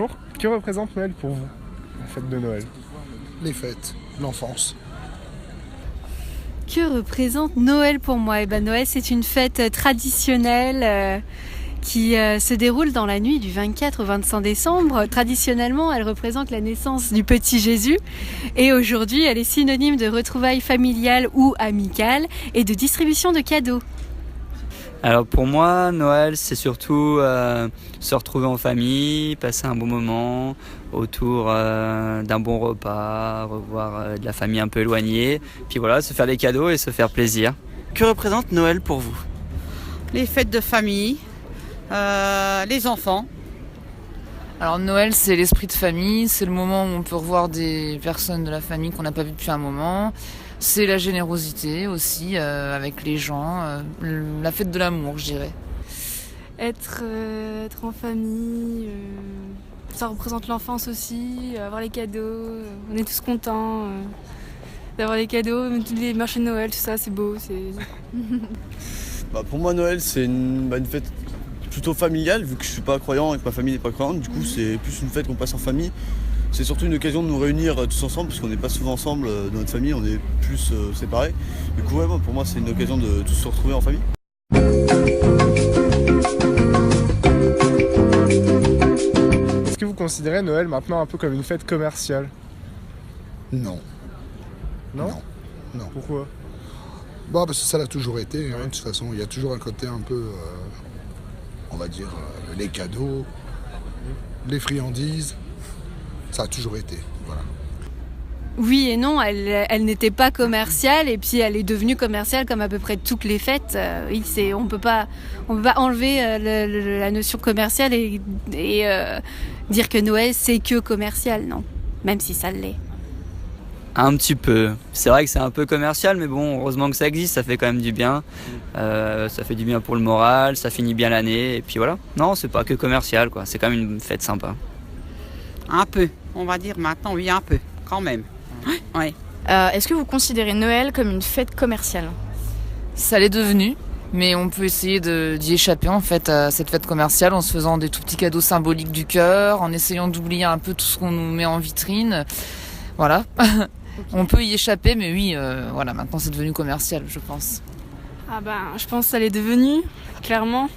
Bonjour, que représente Noël pour vous, la fête de Noël? Les fêtes, l'enfance. Que représente Noël pour moi? Noël, c'est une fête traditionnelle qui se déroule dans la nuit du 24 au 25 décembre. Traditionnellement, elle représente la naissance du petit Jésus. Et aujourd'hui, elle est synonyme de retrouvailles familiales ou amicales et de distribution de cadeaux. Alors pour moi, Noël, c'est surtout se retrouver en famille, passer un bon moment autour d'un bon repas, revoir de la famille un peu éloignée, puis voilà, se faire des cadeaux et se faire plaisir. Que représente Noël pour vous? Les fêtes de famille, les enfants. Alors Noël, c'est l'esprit de famille, c'est le moment où on peut revoir des personnes de la famille qu'on n'a pas vues depuis un moment. C'est la générosité aussi avec les gens, la fête de l'amour, je dirais. Être en famille, ça représente l'enfance aussi, avoir les cadeaux, on est tous contents d'avoir les cadeaux, même tous les marchés de Noël, tout ça, c'est beau. Pour moi, Noël, c'est une fête plutôt familiale, vu que je suis pas croyant et que ma famille n'est pas croyante. Du coup, c'est plus une fête qu'on passe en famille. C'est surtout une occasion de nous réunir tous ensemble, parce qu'on n'est pas souvent ensemble dans notre famille, on est plus séparés. Du coup, pour moi, c'est une occasion de tous se retrouver en famille. Est-ce que vous considérez Noël maintenant un peu comme une fête commerciale? Non. Non? Non. Pourquoi? Parce que ça l'a toujours été, de toute façon. Il y a toujours un côté un peu, on va dire, les cadeaux, les friandises. Ça a toujours été, voilà. Oui et non, elle n'était pas commerciale et puis elle est devenue commerciale comme à peu près toutes les fêtes. On peut pas enlever la notion commerciale et dire que Noël c'est que commercial, non, même si ça l'est. Un petit peu. C'est vrai que c'est un peu commercial, mais bon, heureusement que ça existe, ça fait quand même du bien. Ça fait du bien pour le moral, ça finit bien l'année, et puis voilà. Non, c'est pas que commercial, quoi. C'est quand même une fête sympa. Un peu, on va dire maintenant, oui, un peu, quand même. Ouais. Est-ce que vous considérez Noël comme une fête commerciale? Ça l'est devenu, mais on peut essayer d'y échapper en fait à cette fête commerciale en se faisant des tout petits cadeaux symboliques du cœur, en essayant d'oublier un peu tout ce qu'on nous met en vitrine. Voilà. On peut y échapper, mais oui, voilà, maintenant c'est devenu commercial, je pense. Je pense que ça l'est devenu, clairement.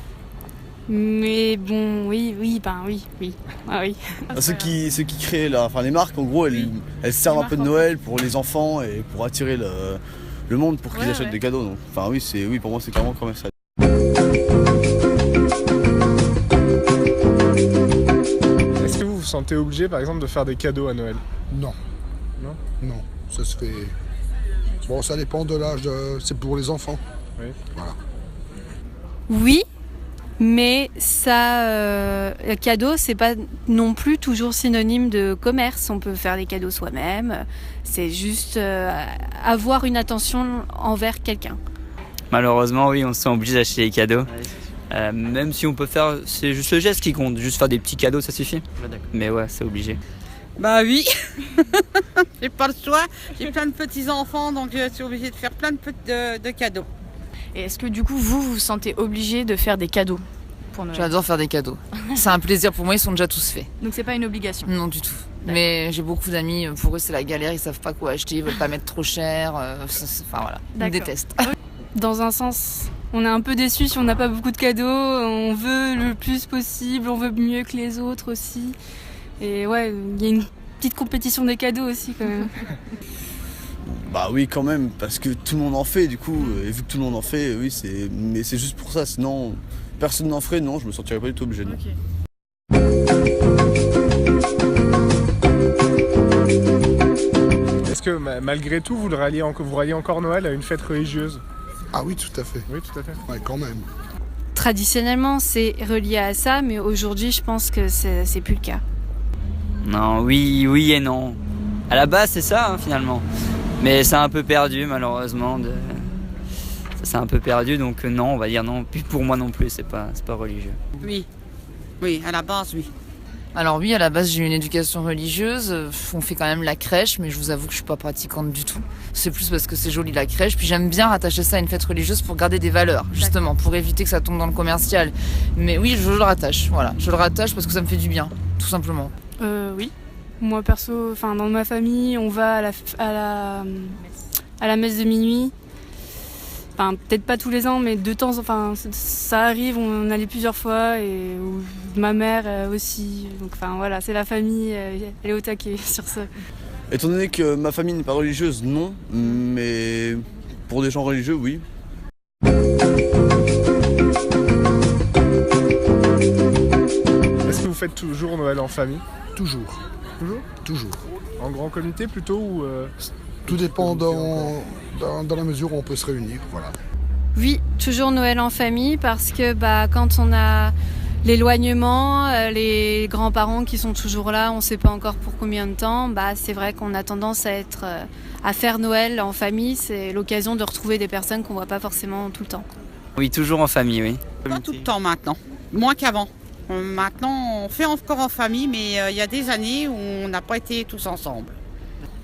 Mais bon, oui. Ah oui. Ceux qui créent les marques, en gros, elles servent un peu de Noël pour les enfants et pour attirer le monde pour qu'ils achètent des cadeaux. Donc, pour moi, c'est clairement commercial. Est-ce que vous vous sentez obligé, par exemple, de faire des cadeaux à Noël? Non. Non, ça se fait... Bon, ça dépend de l'âge, c'est pour les enfants. Oui. Voilà. Oui, mais ça, le cadeau, c'est pas non plus toujours synonyme de commerce. On peut faire des cadeaux soi-même. C'est juste avoir une attention envers quelqu'un. Malheureusement, oui, on se sent obligé d'acheter des cadeaux. Même si on peut faire, c'est juste le geste qui compte. Juste faire des petits cadeaux, ça suffit. Mais ouais, c'est obligé. Oui, j'ai pas le choix, j'ai plein de petits-enfants, donc je suis obligée de faire plein de cadeaux. Et est-ce que du coup, vous vous sentez obligé de faire des cadeaux pour Noël? J'adore faire des cadeaux. C'est un plaisir pour moi, ils sont déjà tous faits. Donc c'est pas une obligation? Non, du tout. Mais j'ai beaucoup d'amis, pour eux c'est la galère, ils savent pas quoi acheter, ils veulent pas mettre trop cher, voilà, ils me détestent. Dans un sens, on est un peu déçus si on n'a pas beaucoup de cadeaux, on veut le plus possible, on veut mieux que les autres aussi. Et ouais, il y a une petite compétition des cadeaux aussi quand même. Oui, quand même, parce que tout le monde en fait, du coup, et vu que tout le monde en fait, oui, mais c'est juste pour ça, sinon personne n'en ferait, non, je me sentirais pas du tout obligé. Okay. Est-ce que malgré tout, vous ralliez encore Noël à une fête religieuse? Ah oui, tout à fait. Oui, tout à fait. Ouais, quand même. Traditionnellement, c'est relié à ça, mais aujourd'hui, je pense que c'est plus le cas. Non, oui et non. À la base, c'est ça, finalement. Mais c'est un peu perdu, malheureusement. Ça s'est un peu perdu, donc non, on va dire non. Puis pour moi non plus, c'est pas religieux. Oui, à la base, oui. Alors oui, à la base, j'ai eu une éducation religieuse. On fait quand même la crèche, mais je vous avoue que je suis pas pratiquante du tout. C'est plus parce que c'est joli la crèche. Puis j'aime bien rattacher ça à une fête religieuse pour garder des valeurs, justement, pour éviter que ça tombe dans le commercial. Mais oui, je le rattache, voilà. Je le rattache parce que ça me fait du bien. tout simplement. Oui. Moi perso, enfin dans ma famille, on va à la messe de minuit. Enfin, peut-être pas tous les ans, mais de temps, enfin, ça arrive, on allait plusieurs fois, et ma mère aussi. Donc, enfin, voilà, c'est la famille, elle est au taquet sur ça. Étant donné que ma famille n'est pas religieuse, non, mais pour des gens religieux, oui. Est-ce que vous faites toujours Noël en famille? Toujours. Toujours? Toujours. En grand comité plutôt ou Tout dépend dans la mesure où on peut se réunir. Voilà. Oui, toujours Noël en famille parce que quand on a l'éloignement, les grands-parents qui sont toujours là, on ne sait pas encore pour combien de temps, c'est vrai qu'on a tendance à faire Noël en famille. C'est l'occasion de retrouver des personnes qu'on ne voit pas forcément tout le temps. Oui, toujours en famille, oui. Pas tout le temps maintenant, moins qu'avant. Maintenant, on fait encore en famille, mais il y a des années où on n'a pas été tous ensemble.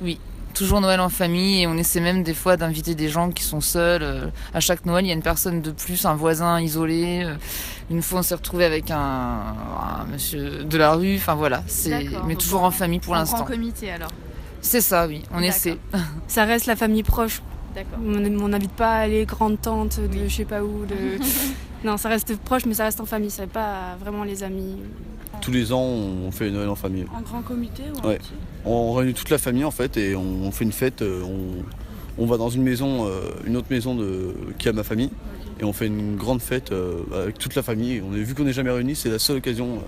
Oui, toujours Noël en famille, et on essaie même des fois d'inviter des gens qui sont seuls. À chaque Noël, il y a une personne de plus, un voisin isolé. Une fois, on s'est retrouvé avec un monsieur de la rue. Enfin voilà, mais toujours en famille pour l'instant. En grand comité alors. C'est ça, oui, on essaie. Ça reste la famille proche. D'accord. On n'habite pas les grandes tantes de je sais pas où. Non, ça reste proche, mais ça reste en famille. C'est pas vraiment les amis. Tous les ans, on fait Noël en famille. En grand comité ou Ouais. On réunit toute la famille en fait et on fait une fête. On va dans une maison, une autre maison qui a ma famille, et on fait une grande fête avec toute la famille. Vu qu'on n'est jamais réunis, c'est la seule occasion